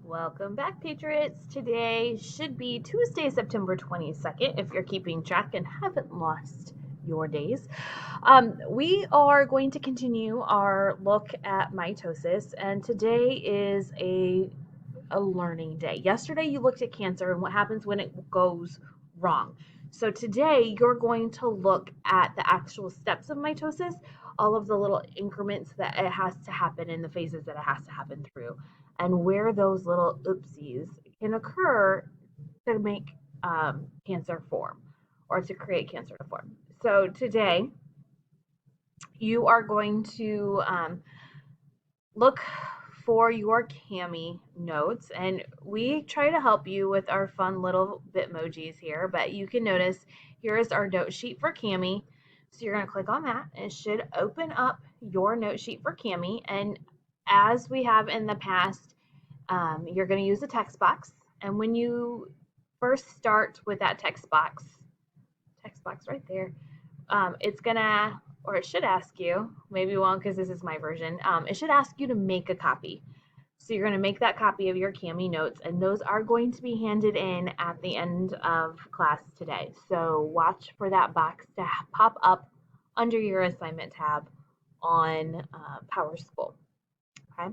Welcome back, Patriots. Today should be Tuesday, September 22nd, if you're keeping track and haven't lost your days. We are going to continue our look at mitosis, and today is a learning day. Yesterday, you looked at cancer and what happens when it goes wrong. So today, you're going to look at the actual steps of mitosis, all of the little increments that it has to happen in the phases that it has to happen through, and where those little oopsies can occur to make cancer form or to create cancer to form. So today, you are going to look for your Cami notes, and we try to help you with our fun little Bitmojis here, but you can notice here is our note sheet for Cami. So you're going to click on that, and it should open up your note sheet for Cami. And as we have in the past, you're going to use a text box. And when you first start with that text box right there, it's gonna, or it should ask you, maybe it won't because this is my version, it should ask you to make a copy. So you're gonna make that copy of your Cami notes, and those are going to be handed in at the end of class today. So watch for that box to pop up under your assignment tab on Power School. Okay,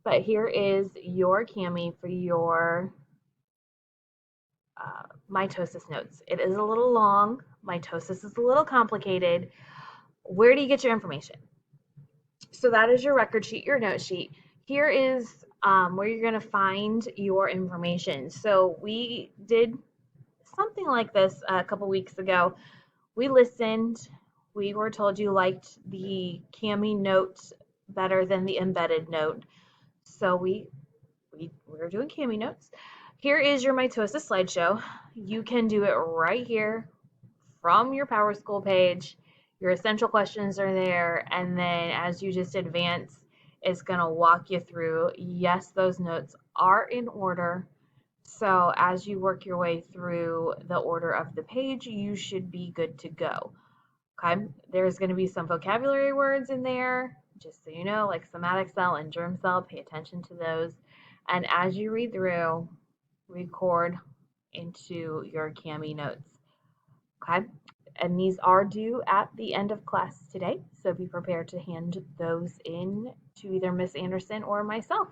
but here is your Cami for your mitosis notes. It is a little long. Mitosis is a little complicated. Where do you get your information? So that is your record sheet, your note sheet. Here is where you're going to find your information. So we did something like this a couple weeks ago. We listened. We were told you liked the Cami note better than the embedded note. So we're doing Cami notes. Here is your mitosis slideshow. You can do it right here from your Power School page. Your essential questions are there, and then as you just advance, it's going to walk you through. Yes, those notes are in order. So as you work your way through the order of the page, you should be good to go. Okay, there's going to be some vocabulary words in there, just so you know, like somatic cell and germ cell. Pay attention to those. And as you read through, record into your Cami notes. Okay, and these are due at the end of class today, so be prepared to hand those in to either Miss Anderson or myself.